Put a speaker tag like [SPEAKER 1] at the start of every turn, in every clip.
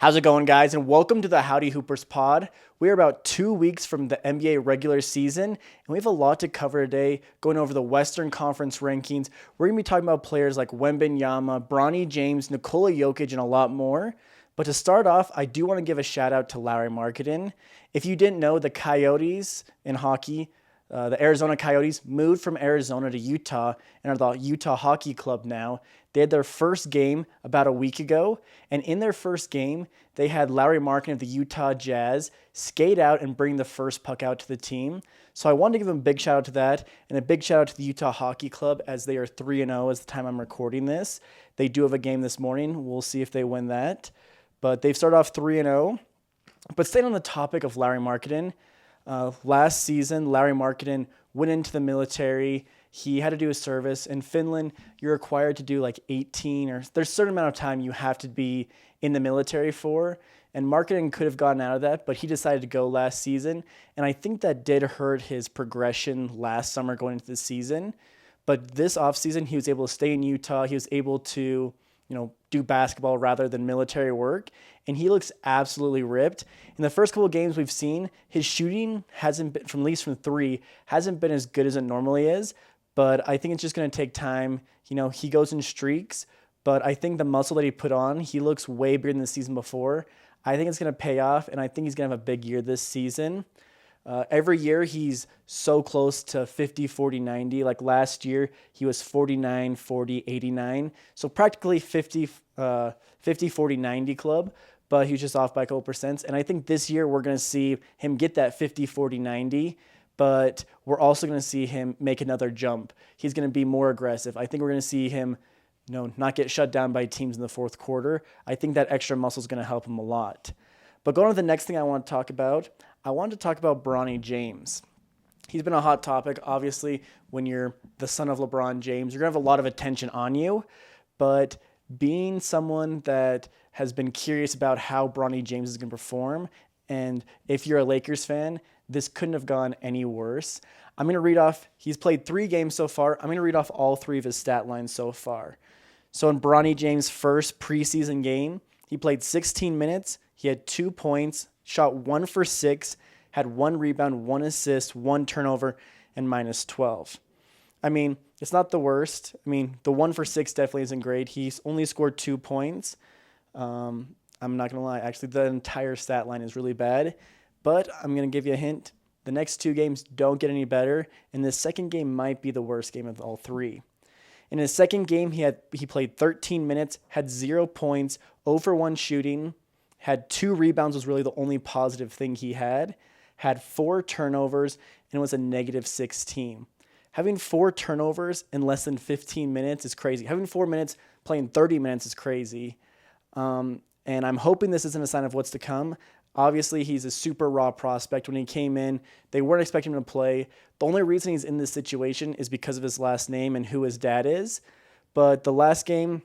[SPEAKER 1] How's it going, guys? And welcome to the Howdy Hoopers pod. We are about 2 weeks from the NBA regular season, and we have a lot to cover today, going over the Western Conference rankings. We're going to be talking about players like Wembanyama, Bronny James, Nikola Jokic, and a lot more. But to start off, I do want to give a shout out to Larry Marketing. If you didn't know, the Coyotes in hockey, the Arizona Coyotes moved from Arizona to Utah and are the Utah Hockey Club now. They had their first game about a week ago, and in their first game, they had Larry Markin of the Utah Jazz skate out and bring the first puck out to the team. So I wanted to give them a big shout out to that, and a big shout out to the Utah Hockey Club as they are 3-0 as the time I'm recording this. They do have a game this morning. We'll see if they win that. But they've started off 3-0. But staying on the topic of Larry Marketing, last season, Larry Marketing went into the military. He had to do a service. In Finland, you're required to do like 18 or there's a certain amount of time you have to be in the military for. And Marketing could have gotten out of that, but he decided to go last season. And I think that did hurt his progression last summer going into the season. But this offseason, he was able to stay in Utah. He was able to do basketball rather than military work. And he looks absolutely ripped. In the first couple of games we've seen, his shooting hasn't been, from at least from three, hasn't been as good as it normally is. But I think it's just going to take time. He goes in streaks. But I think the muscle that he put on, he looks way bigger than the season before. I think it's going to pay off, and I think he's going to have a big year this season. Every year he's so close to 50, 40, 90. Like last year, he was 49, 40, 89. So practically 50, 40, 90 club, but he was just off by a couple percent. And I think this year we're going to see him get that 50, 40, 90, but we're also going to see him make another jump. He's going to be more aggressive. I think we're going to see him not get shut down by teams in the fourth quarter. I think that extra muscle is going to help him a lot. But going on to the next thing I want to talk about, I wanted to talk about Bronny James. He's been a hot topic. Obviously, when you're the son of LeBron James, you're going to have a lot of attention on you. But being someone that has been curious about how Bronny James is going to perform, and if you're a Lakers fan, this couldn't have gone any worse. I'm going to read off, he's played 3 games so far. I'm going to read off all 3 of his stat lines so far. So in Bronny James' first preseason game, he played 16 minutes. He had 2 points, shot 1 for 6, had 1 rebound, 1 assist, 1 turnover, and minus 12. I mean, it's not the worst. I mean, the 1 for 6 definitely isn't great. He's only scored 2 points. I'm not going to lie. Actually, the entire stat line is really bad. But I'm going to give you a hint. The next 2 games don't get any better, and the second game might be the worst game of all 3. In his second game, he played 13 minutes, had 0 points, 0 for 1 shooting, had 2 rebounds was really the only positive thing he had 4 turnovers, and was a negative 16. Having 4 turnovers in less than 15 minutes is crazy. Having 4 minutes playing 30 minutes is crazy. And I'm hoping this isn't a sign of what's to come. Obviously, he's a super raw prospect. When he came in, they weren't expecting him to play. The only reason he's in this situation is because of his last name and who his dad is. But the last game,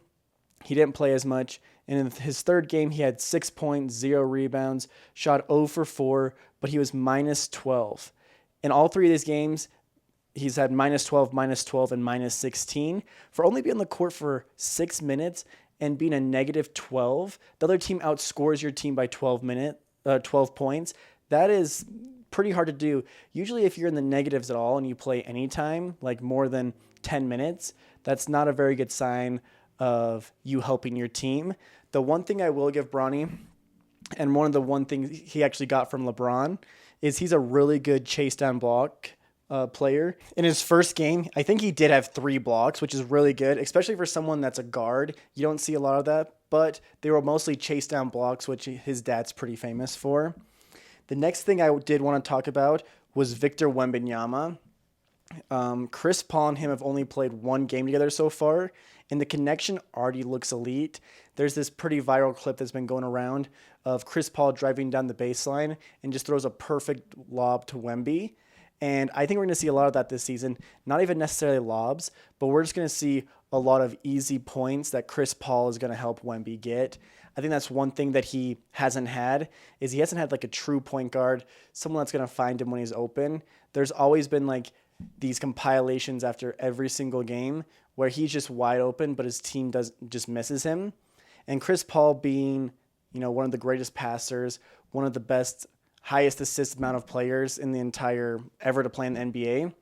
[SPEAKER 1] he didn't play as much. And in his third game, he had 6 points, 0 rebounds, shot 0 for 4, but he was minus 12. In all 3 of these games, he's had minus 12, and minus 16. For only being on the court for 6 minutes and being a negative 12, the other team outscores your team by 12 points. That is pretty hard to do. Usually if you're in the negatives at all and you play anytime, like more than 10 minutes, that's not a very good sign of you helping your team. The one thing I will give Bronny, and one thing he actually got from LeBron, is he's a really good chase down block player. In his first game, I think he did have 3 blocks, which is really good, especially for someone that's a guard. You don't see a lot of that, but they were mostly chase down blocks, which his dad's pretty famous for. The next thing I did want to talk about was Victor Wembanyama. Chris Paul and him have only played 1 game together so far, and the connection already looks elite. There's this pretty viral clip that's been going around of Chris Paul driving down the baseline and just throws a perfect lob to Wemby. And I think we're going to see a lot of that this season. Not even necessarily lobs, but we're just going to see a lot of easy points that Chris Paul is going to help Wemby get. I think that's one thing that he hasn't had, is he hasn't had like a true point guard, someone that's going to find him when he's open. There's always been like these compilations after every single game where he's just wide open, but his team just misses him. And Chris Paul being one of the greatest passers, one of the best, highest assist amount of players in the entire ever to play in the NBA.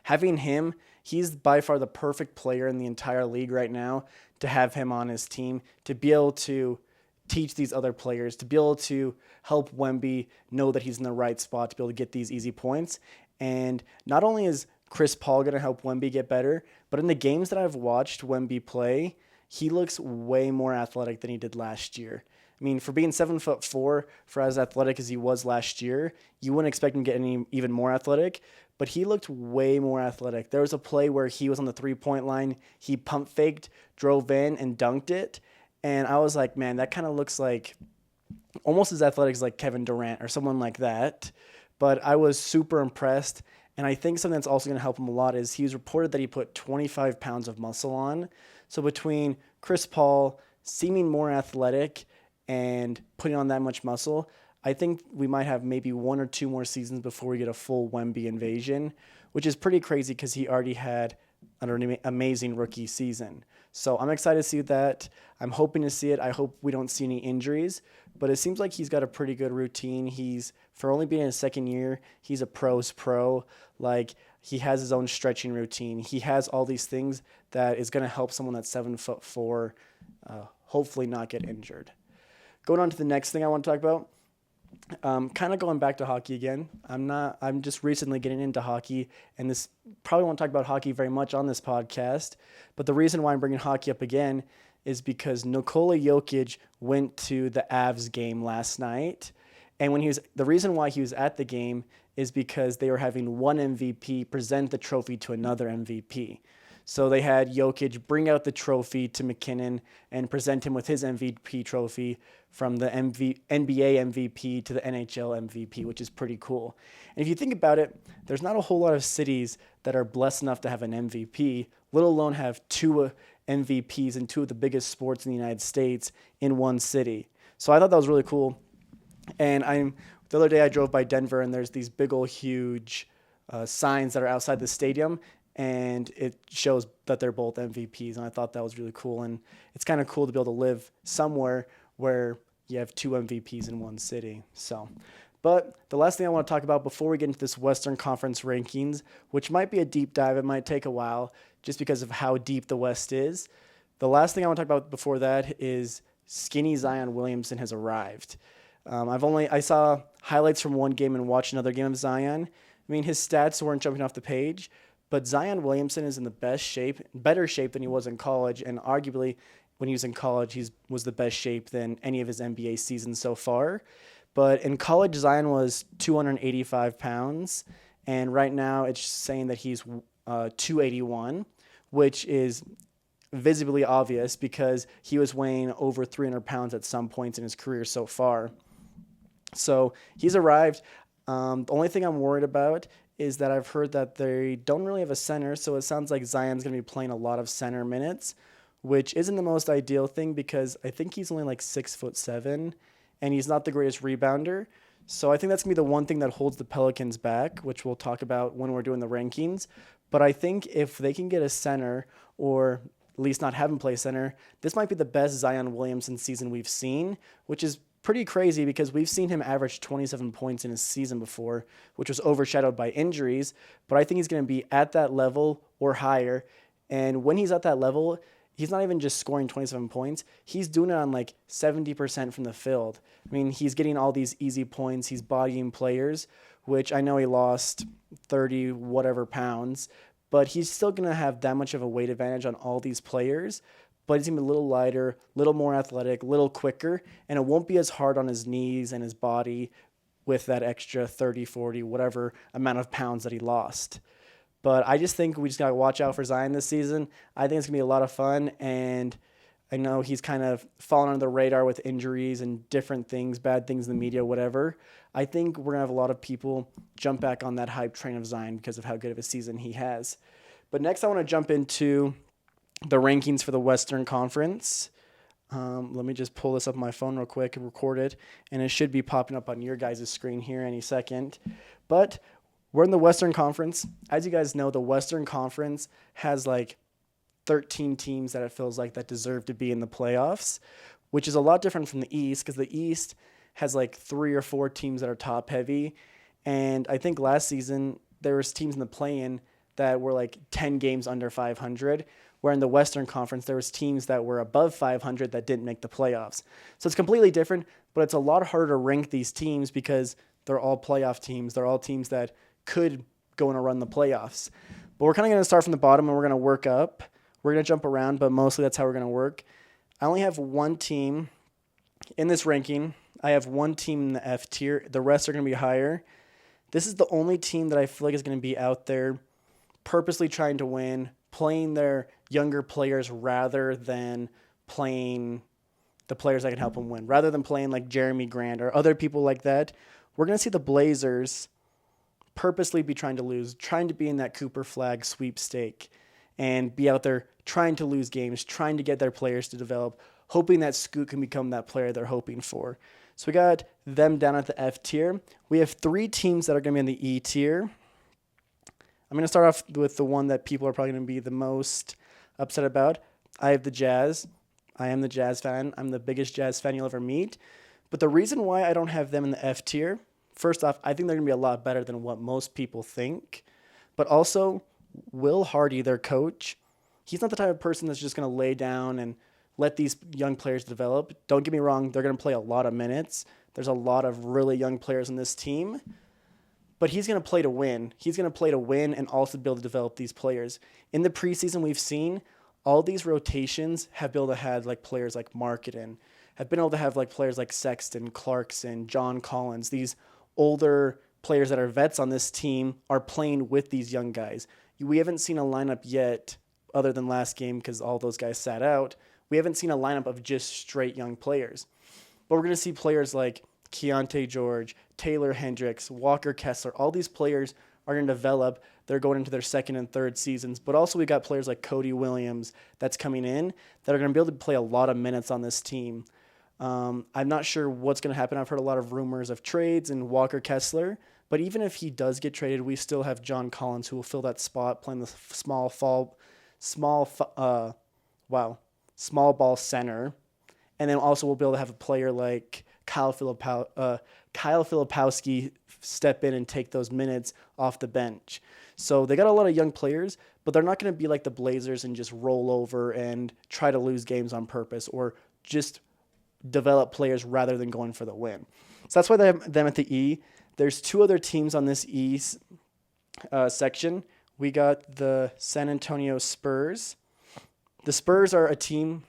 [SPEAKER 1] Having him, he's by far the perfect player in the entire league right now to have him on his team, to be able to teach these other players, to be able to help Wemby know that he's in the right spot to be able to get these easy points. And not only is Chris Paul going to help Wemby get better, but in the games that I've watched Wemby play, he looks way more athletic than he did last year. I mean, for being 7'4", for as athletic as he was last year, you wouldn't expect him to get even more athletic, but he looked way more athletic. There was a play where he was on the three-point line, he pump faked, drove in, and dunked it, and I was like, man, that kind of looks like almost as athletic as like Kevin Durant or someone like that. But I was super impressed, and I think something that's also going to help him a lot is he's reported that he put 25 pounds of muscle on. So between Chris Paul seeming more athletic and putting on that much muscle, I think we might have maybe 1 or 2 more seasons before we get a full Wemby invasion, which is pretty crazy because he already had an amazing rookie season. So I'm excited to see that. I'm hoping to see it. I hope we don't see any injuries, but it seems like he's got a pretty good routine. For only being in his second year, he's a pro's pro. Like, he has his own stretching routine. He has all these things that is going to help someone that's 7'4", hopefully not get injured. Going on to the next thing I want to talk about, kind of going back to hockey again. I'm just recently getting into hockey, and this probably won't talk about hockey very much on this podcast, but the reason why I'm bringing hockey up again is because Nikola Jokic went to the Avs game last night, and the reason why he was at the game is because they were having one MVP present the trophy to another MVP. So they had Jokic bring out the trophy to McKinnon and present him with his MVP trophy from the NBA MVP to the NHL MVP, which is pretty cool. And if you think about it, there's not a whole lot of cities that are blessed enough to have an MVP, let alone have 2 MVPs in 2 of the biggest sports in the United States in one city. So I thought that was really cool. And the other day I drove by Denver, and there's these big old huge signs that are outside the stadium, and it shows that they're both MVPs, and I thought that was really cool. And it's kind of cool to be able to live somewhere where you have 2 MVPs in one city. But the last thing I want to talk about before we get into this Western Conference rankings, which might be a deep dive, it might take a while just because of how deep the West is. The last thing I want to talk about before that is skinny Zion Williamson has arrived. I saw highlights from one game and watched another game of Zion. I mean, his stats weren't jumping off the page, but Zion Williamson is in the better shape than he was in college, and arguably when he was in college, he was the best shape than any of his NBA seasons so far. But in college, Zion was 285 pounds, and right now it's saying that he's 281, which is visibly obvious because he was weighing over 300 pounds at some points in his career so far. So he's arrived. The only thing I'm worried about is that I've heard that they don't really have a center, so it sounds like Zion's going to be playing a lot of center minutes, which isn't the most ideal thing because I think he's only like 6'7", and he's not the greatest rebounder. So I think that's going to be the one thing that holds the Pelicans back, which we'll talk about when we're doing the rankings. But I think if they can get a center, or at least not have him play center, this might be the best Zion Williamson season we've seen, which is pretty crazy because we've seen him average 27 points in his season before, which was overshadowed by injuries. But I think he's going to be at that level or higher. And when he's at that level, he's not even just scoring 27 points. He's doing it on like 70% from the field. I mean, he's getting all these easy points. He's bodying players, which I know he lost 30 whatever pounds, but he's still going to have that much of a weight advantage on all these players. But he's going to be a little lighter, a little more athletic, a little quicker, and it won't be as hard on his knees and his body with that extra 30, 40, whatever amount of pounds that he lost. But I just think we just got to watch out for Zion this season. I think it's going to be a lot of fun, and I know he's kind of fallen under the radar with injuries and different things, bad things in the media, whatever. I think we're going to have a lot of people jump back on that hype train of Zion because of how good of a season he has. But next I want to jump into the rankings for the Western Conference. Let me just pull this up on my phone real quick and record it, and it should be popping up on your guys' screen here any second. But we're in the Western Conference. As you guys know, the Western Conference has like 13 teams that it feels like that deserve to be in the playoffs. which is a lot different from the East because the East has like 3 or 4 teams that are top heavy. And I think last season there was teams in the play-in that were like 10 games under 500, where in the Western Conference there was teams that were above 500 that didn't make the playoffs. So it's completely different, but it's a lot harder to rank these teams because they're all playoff teams. They're all teams that could go on a run the playoffs. But we're kind of going to start from the bottom and we're going to work up. We're going to jump around, but mostly that's how we're going to work. I only have one team in this ranking. I have one team in the F tier. The rest are going to be higher. This is the only team that I feel like is going to be out there purposely trying to win, playing their younger players rather than playing the players that can help them win, rather than playing like Jeremy Grant or other people like that. We're going to see the Blazers purposely be trying to lose, trying to be in that Cooper Flag sweepstake and be out there trying to lose games, trying to get their players to develop, hoping that Scoot can become that player they're hoping for. So we got them down at the F tier. We have 3 teams that are going to be in the E tier. I'm going to start off with the one that people are probably going to be the most upset about. I have the Jazz. I am the Jazz fan. I'm the biggest Jazz fan you'll ever meet. But the reason why I don't have them in the F tier, first off, I think they're going to be a lot better than what most people think. But also, Will Hardy, their coach, he's not the type of person that's just going to lay down and let these young players develop. Don't get me wrong, they're going to play a lot of minutes. There's a lot of really young players in this team. But he's going to play to win. He's going to play to win and also be able to develop these players. In the preseason, we've seen all these rotations have been able to have like players like Marketing, have been able to have like players like Sexton, Clarkson, John Collins. These older players that are vets on this team are playing with these young guys. We haven't seen a lineup yet, other than last game because all those guys sat out. We haven't seen a lineup of just straight young players. But we're going to see players like Keontae George, Taylor Hendricks, Walker Kessler. All these players are going to develop. They're going into their second and third seasons. But also we got players like Cody Williams that's coming in that are going to be able to play a lot of minutes on this team. I'm not sure what's going to happen. I've heard a lot of rumors of trades and Walker Kessler. But even if he does get traded, we still have John Collins who will fill that spot playing the small ball center. And then also we'll be able to have a player like Kyle Filipowski step in and take those minutes off the bench. So they got a lot of young players, but they're not going to be like the Blazers and just roll over and try to lose games on purpose or just develop players rather than going for the win. So that's why they have them at the E. There's 2 other teams on this E section. We got the San Antonio Spurs. The Spurs are a team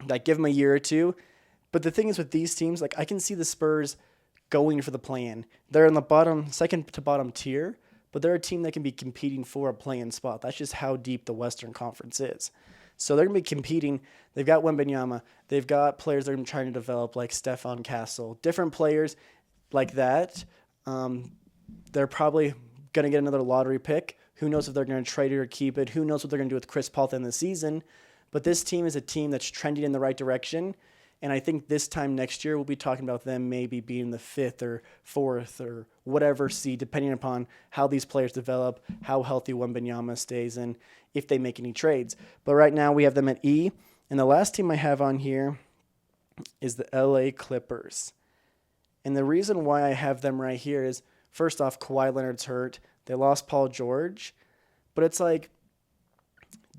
[SPEAKER 1] that give them a year or two. But the thing is with these teams, like I can see the Spurs going for the play-in. They're in the bottom, second to bottom tier, but they're a team that can be competing for a play-in spot. That's just how deep the Western Conference is. So they're going to be competing. They've got Wembanyama. They've got players they're trying to develop like Stephon Castle. Different players like that. They're probably going to get another lottery pick. Who knows if they're going to trade it or keep it. Who knows what they're going to do with Chris Paul at the end of the season. But this team is a team that's trending in the right direction. And I think this time next year, we'll be talking about them maybe being the 5th or 4th or whatever seed, depending upon how these players develop, how healthy Wembanyama stays, and if they make any trades. But right now, we have them at E. And the last team I have on here is the LA Clippers. And the reason why I have them right here is, first off, Kawhi Leonard's hurt. They lost Paul George. But it's like,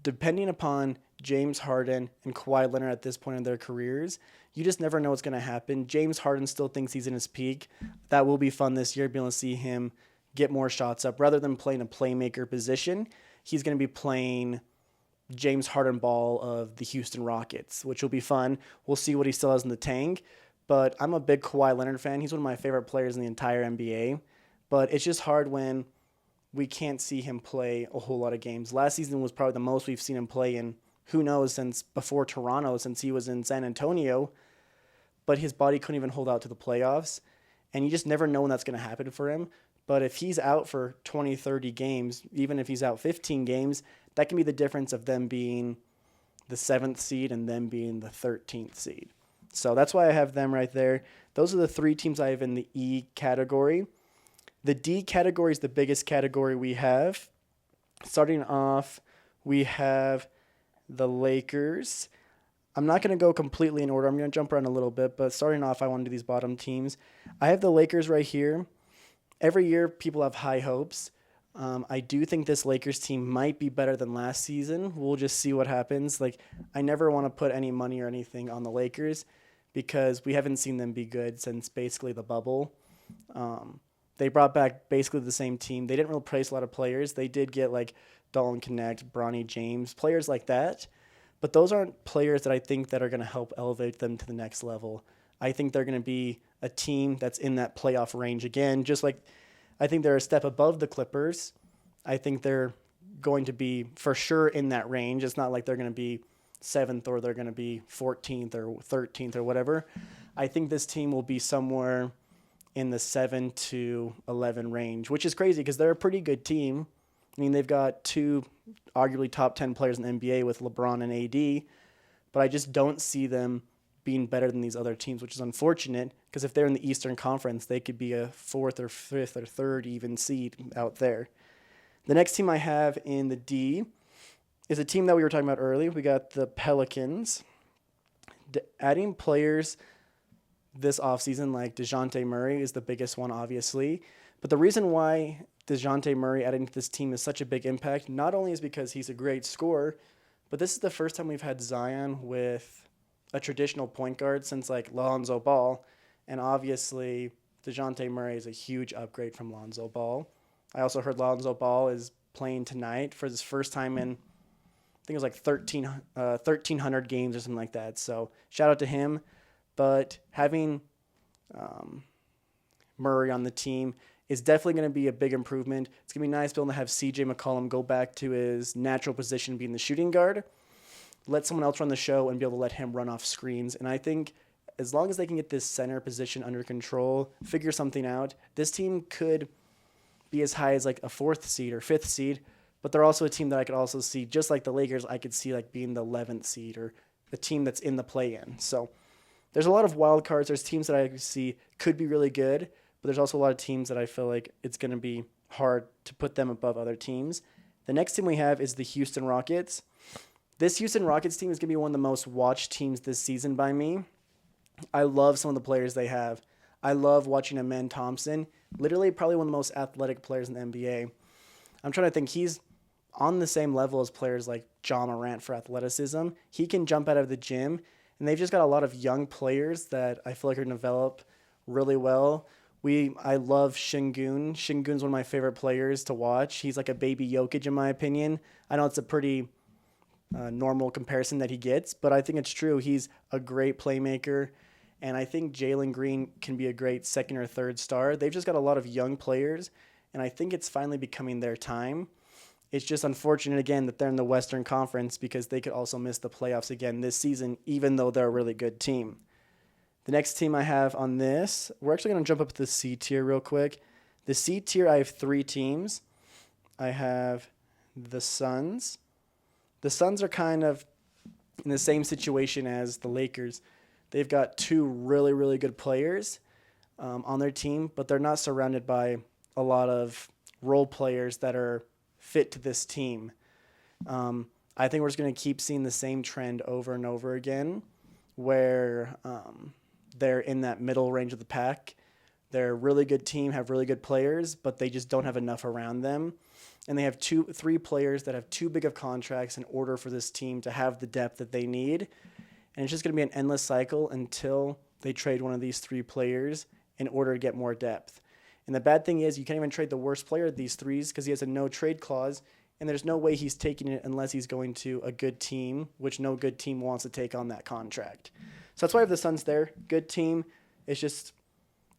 [SPEAKER 1] depending upon James Harden and Kawhi Leonard at this point in their careers, you just never know what's going to happen. James Harden still thinks he's in his peak. That will be fun this year, being able to see him get more shots up. Rather than playing a playmaker position, he's going to be playing James Harden ball of the Houston Rockets, which will be fun. We'll see what he still has in the tank. But I'm a big Kawhi Leonard fan. He's one of my favorite players in the entire NBA. But it's just hard when we can't see him play a whole lot of games. Last season was probably the most we've seen him play in, who knows, since before Toronto, since he was in San Antonio. But his body couldn't even hold out to the playoffs. And you just never know when that's going to happen for him. But if he's out for 20, 30 games, even if he's out 15 games, that can be the difference of them being the 7th seed and them being the 13th seed. So that's why I have them right there. Those are the 3 teams I have in the E category. The D category is the biggest category we have. Starting off, we have the Lakers. I'm not going to go completely in order. I'm going to jump around a little bit, but starting off, I want to do these bottom teams. I have the Lakers right here. Every year, people have high hopes. I do think this Lakers team might be better than last season. We'll just see what happens. Like, I never want to put any money or anything on the Lakers because we haven't seen them be good since basically the bubble. They brought back basically the same team. They didn't really replace a lot of players. They did get like Dalton Connect, Bronny James, players like that. But those aren't players that I think that are going to help elevate them to the next level. I think they're going to be a team that's in that playoff range again, just like I think they're a step above the Clippers. I think they're going to be for sure in that range. It's not like they're going to be 7th or they're going to be 14th or 13th or whatever. I think this team will be somewhere in the 7 to 11 range, which is crazy because they're a pretty good team. I mean, they've got two arguably top 10 players in the NBA with LeBron and AD, but I just don't see them being better than these other teams, which is unfortunate because if they're in the Eastern Conference, they could be a 4th or 5th or 3rd even seed out there. The next team I have in the D is a team that we were talking about earlier. We got the Pelicans. Adding players this offseason like DeJounte Murray is the biggest one, obviously. But the reason why DeJounte Murray adding to this team is such a big impact, not only is because he's a great scorer, but this is the first time we've had Zion with a traditional point guard since like Lonzo Ball. And obviously, DeJounte Murray is a huge upgrade from Lonzo Ball. I also heard Lonzo Ball is playing tonight for his first time in, I think it was like 1,300 games or something like that. So shout out to him. But having Murray on the team is definitely going to be a big improvement. It's going to be nice being able to have CJ McCollum go back to his natural position being the shooting guard, let someone else run the show, and be able to let him run off screens. And I think as long as they can get this center position under control, figure something out, this team could be as high as like a 4th seed or 5th seed, but they're also a team that I could also see, just like the Lakers, I could see like being the 11th seed or the team that's in the play-in. So there's a lot of wild cards. There's teams that I see could be really good, but there's also a lot of teams that I feel like it's going to be hard to put them above other teams. The next team we have is the Houston Rockets. This Houston Rockets team is going to be one of the most watched teams this season by me. I love some of the players they have. I love watching Amen Thompson, literally probably one of the most athletic players in the NBA. I'm trying to think. He's on the same level as players like John Morant for athleticism. He can jump out of the gym, and they've just got a lot of young players that I feel like are going to develop really well. I love Şengün. Şengün's one of my favorite players to watch. He's like a baby Jokic in my opinion. I know it's a pretty normal comparison that he gets, but I think it's true. He's a great playmaker, and I think Jalen Green can be a great 2nd or 3rd star. They've just got a lot of young players, and I think it's finally becoming their time. It's just unfortunate, again, that they're in the Western Conference because they could also miss the playoffs again this season, even though they're a really good team. The next team I have on this, we're actually going to jump up to the C tier real quick. The C tier, I have 3 teams. I have the Suns. The Suns are kind of in the same situation as the Lakers. They've got 2 really, really good players on their team, but they're not surrounded by a lot of role players that are fit to this team. I think we're just going to keep seeing the same trend over and over again where they're in that middle range of the pack. They're a really good team, have really good players, but they just don't have enough around them. And they have 3 players that have too big of contracts in order for this team to have the depth that they need. And it's just going to be an endless cycle until they trade one of these 3 players in order to get more depth. And the bad thing is you can't even trade the worst player of these 3s because he has a no-trade clause, and there's no way he's taking it unless he's going to a good team, which no good team wants to take on that contract. So that's why I have the Suns there. Good team. It's just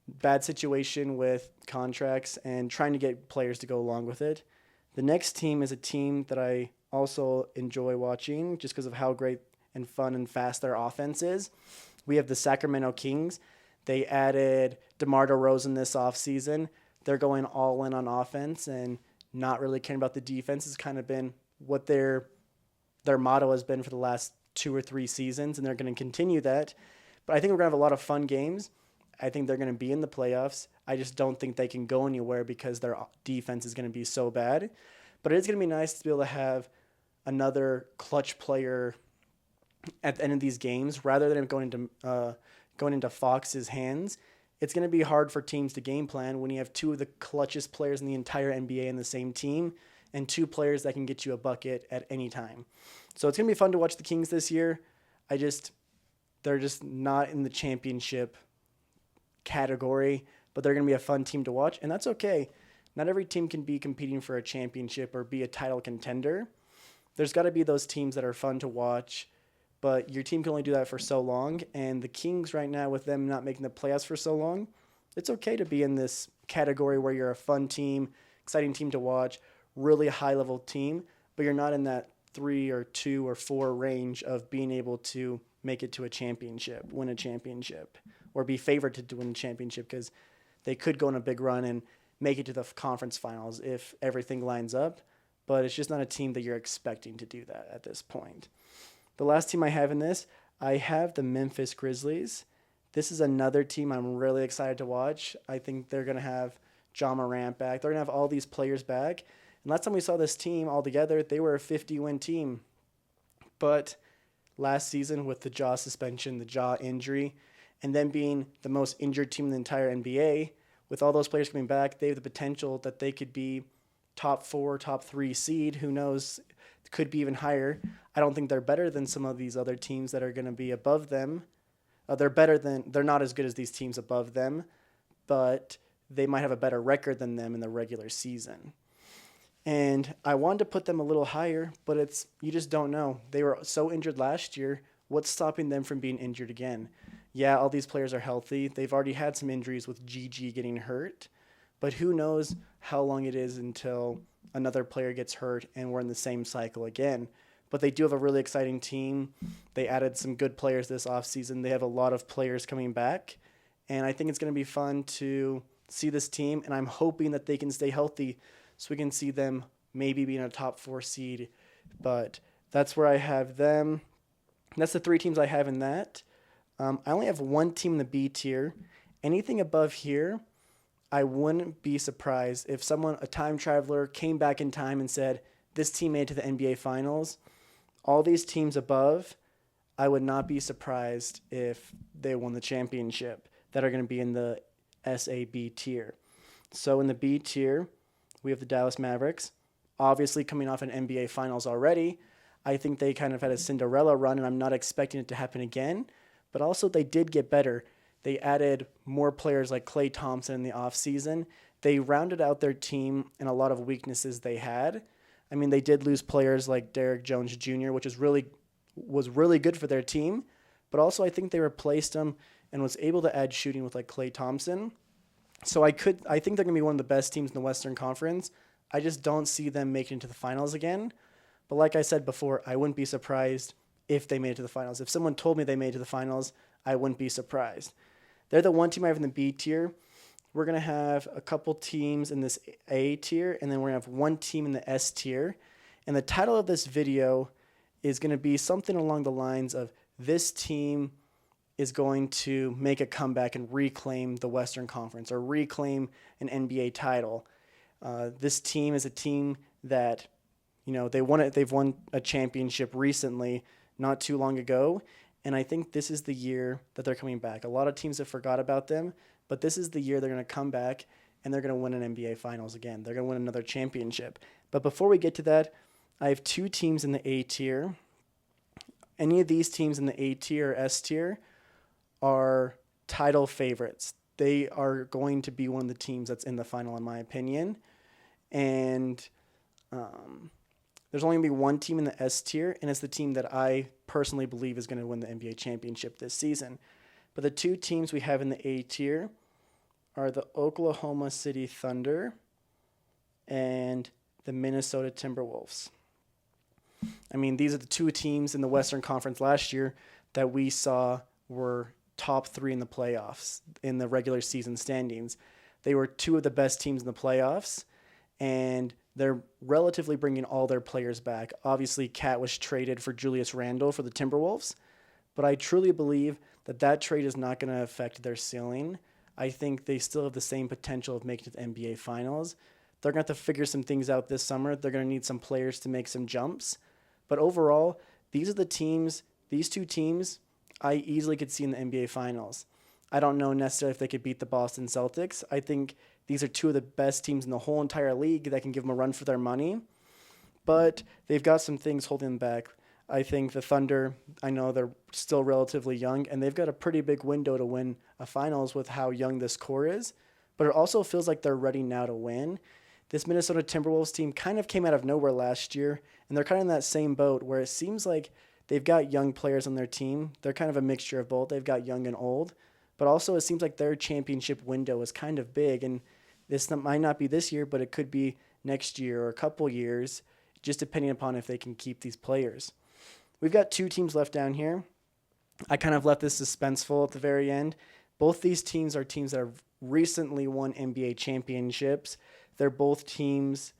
[SPEAKER 1] bad situation with contracts and trying to get players to go along with it. The next team is a team that I also enjoy watching just because of how great and fun and fast their offense is. We have the Sacramento Kings. They added DeMar DeRozan this offseason. They're going all in on offense and not really caring about the defense. Has kind of been what their motto has been for the last 2 or 3 seasons, and they're going to continue that. But I think we're going to have a lot of fun games. I think they're going to be in the playoffs. I just don't think they can go anywhere because their defense is going to be so bad. But it is going to be nice to be able to have another clutch player at the end of these games, rather than it going into Fox's hands, it's going to be hard for teams to game plan when you have two of the clutchest players in the entire NBA in the same team and two players that can get you a bucket at any time. So it's going to be fun to watch the Kings this year. They're just not in the championship category, but they're going to be a fun team to watch, and that's okay. Not every team can be competing for a championship or be a title contender. There's got to be those teams that are fun to watch, but your team can only do that for so long. And the Kings right now, with them not making the playoffs for so long, it's okay to be in this category where you're a fun team, exciting team to watch, really high-level team, but you're not in that 3 or 2 or 4 range of being able to make it to a championship, win a championship, or be favored to win a championship, because they could go on a big run and make it to the conference finals if everything lines up, but it's just not a team that you're expecting to do that at this point. The last team I have in this, I have the Memphis Grizzlies. This is another team I'm really excited to watch. I think they're going to have Ja Morant back. They're going to have all these players back. And last time we saw this team all together, they were a 50-win team. But last season, with the Ja suspension, the Ja injury, and then being the most injured team in the entire NBA, with all those players coming back, they have the potential that they could be top 4, top 3 seed. Who knows? Could be even higher. I don't think they're better than some of these other teams that are going to be above them. They're not as good as these teams above them, but they might have a better record than them in the regular season. And I wanted to put them a little higher, but you just don't know. They were so injured last year. What's stopping them from being injured again? Yeah, all these players are healthy. They've already had some injuries with GG getting hurt, but who knows how long it is until another player gets hurt and we're in the same cycle again. But they do have a really exciting team. They added some good players this offseason. They have a lot of players coming back, and I think it's going to be fun to see this team, and I'm hoping that they can stay healthy so we can see them maybe being a top 4 seed. But that's where I have them. That's the 3 teams I have in that. I only have one team in the B tier. Anything above here, I wouldn't be surprised if a time traveler, came back in time and said, this team made it to the NBA Finals. All these teams above, I would not be surprised if they won the championship that are going to be in the SAB tier. So in the B tier, we have the Dallas Mavericks, obviously coming off an NBA Finals already. I think they kind of had a Cinderella run, and I'm not expecting it to happen again. But also they did get better. They added more players like Klay Thompson in the offseason. They rounded out their team in a lot of weaknesses they had. I mean, they did lose players like Derrick Jones Jr., which was really good for their team. But also I think they replaced him and was able to add shooting with like Klay Thompson. So I think they're going to be one of the best teams in the Western Conference. I just don't see them making it to the finals again. But like I said before, I wouldn't be surprised if they made it to the finals. If someone told me they made it to the finals, I wouldn't be surprised. They're the one team I have in the B tier. We're going to have a couple teams in this A tier, and then we're going to have one team in the S tier. And the title of this video is going to be something along the lines of, this team is going to make a comeback and reclaim the Western Conference or reclaim an NBA title. This team is a team that, they've won a championship recently, not too long ago, and I think this is the year that they're coming back. A lot of teams have forgot about them, but this is the year they're going to come back and they're going to win an NBA Finals again. They're going to win another championship. But before we get to that, I have 2 teams in the A tier. Any of these teams in the A tier or S tier are title favorites. They are going to be one of the teams that's in the final, in my opinion. And there's only going to be one team in the S tier, and it's the team that I personally believe is going to win the NBA championship this season. But the 2 teams we have in the A tier are the Oklahoma City Thunder and the Minnesota Timberwolves. I mean, these are the 2 teams in the Western Conference last year that we saw were top 3 in the playoffs in the regular season standings. They were 2 of the best teams in the playoffs, and they're relatively bringing all their players back. Obviously, Cat was traded for Julius Randle for the Timberwolves, but I truly believe that trade is not going to affect their ceiling. I think they still have the same potential of making it to the NBA Finals. They're going to have to figure some things out this summer. They're going to need some players to make some jumps. But overall, these are the teams these two teams I easily could see in the NBA Finals. I don't know necessarily if they could beat the Boston Celtics. I think these are two of the best teams in the whole entire league that can give them a run for their money. But they've got some things holding them back. I think the Thunder, I know they're still relatively young, and they've got a pretty big window to win a finals with how young this core is. But it also feels like they're ready now to win. This Minnesota Timberwolves team kind of came out of nowhere last year, and they're kind of in that same boat where it seems like they've got young players on their team. They're kind of a mixture of both. They've got young and old, but also it seems like their championship window is kind of big, and this might not be this year, but it could be next year or a couple years, just depending upon if they can keep these players. We've got two teams left down here. I kind of left this suspenseful at the very end. Both these teams are teams that have recently won NBA championships. They're both teams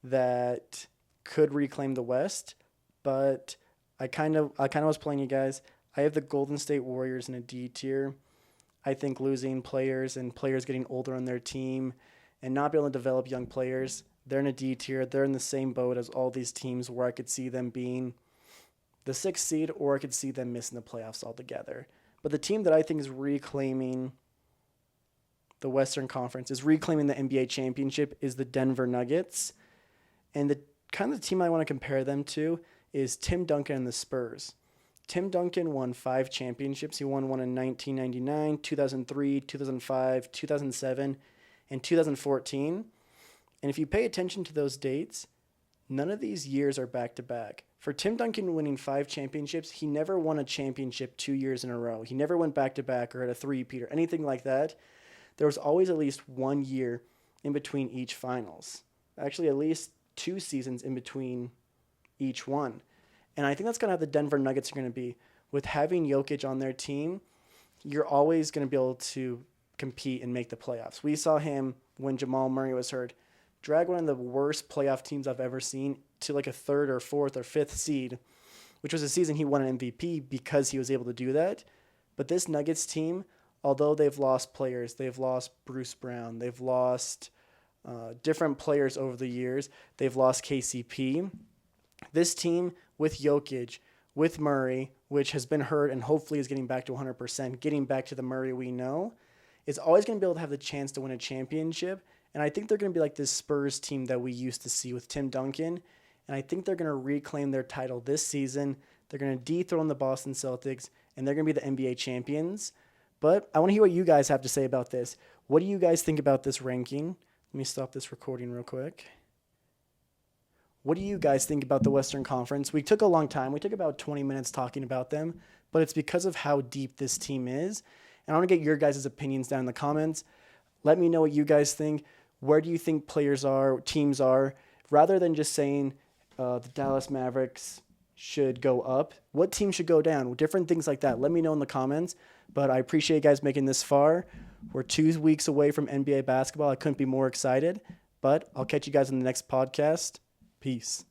[SPEAKER 1] that could reclaim the West, but I kind of was playing you guys. I have the Golden State Warriors in a D tier. I think losing players and players getting older on their team and not being able to develop young players, they're in a D tier. They're in the same boat as all these teams where I could see them being the 6th seed, or I could see them missing the playoffs altogether. But the team that I think is reclaiming the Western Conference, is reclaiming the NBA championship, is the Denver Nuggets. And the kind of the team I want to compare them to is Tim Duncan and the Spurs. Tim Duncan won 5 championships. He won one in 1999, 2003, 2005, 2007, and 2014. And if you pay attention to those dates, none of these years are back-to-back. For Tim Duncan winning 5 championships, he never won a championship 2 years in a row. He never went back-to-back or had a three-peat or anything like that. There was always at least 1 year in between each finals. Actually, at least 2 seasons in between each one. And I think that's going to have the Denver Nuggets are going to be. With having Jokic on their team, you're always going to be able to compete and make the playoffs. We saw him when Jamal Murray was hurt drag one of the worst playoff teams I've ever seen to like a 3rd or 4th or 5th seed, which was a season he won an MVP because he was able to do that. But this Nuggets team, although they've lost players, they've lost Bruce Brown, they've lost different players over the years, they've lost KCP. This team with Jokic, with Murray, which has been hurt and hopefully is getting back to 100%, getting back to the Murray we know, is always going to be able to have the chance to win a championship. And I think they're going to be like this Spurs team that we used to see with Tim Duncan. And I think they're going to reclaim their title this season. They're going to dethrone the Boston Celtics, and they're going to be the NBA champions. But I want to hear what you guys have to say about this. What do you guys think about this ranking? Let me stop this recording real quick. What do you guys think about the Western Conference? We took a long time. We took about 20 minutes talking about them, but it's because of how deep this team is. And I want to get your guys' opinions down in the comments. Let me know what you guys think. Where do you think players are, teams are? Rather than just saying the Dallas Mavericks should go up, what team should go down? Different things like that. Let me know in the comments. But I appreciate you guys making this far. We're 2 weeks away from NBA basketball. I couldn't be more excited. But I'll catch you guys in the next podcast. Peace.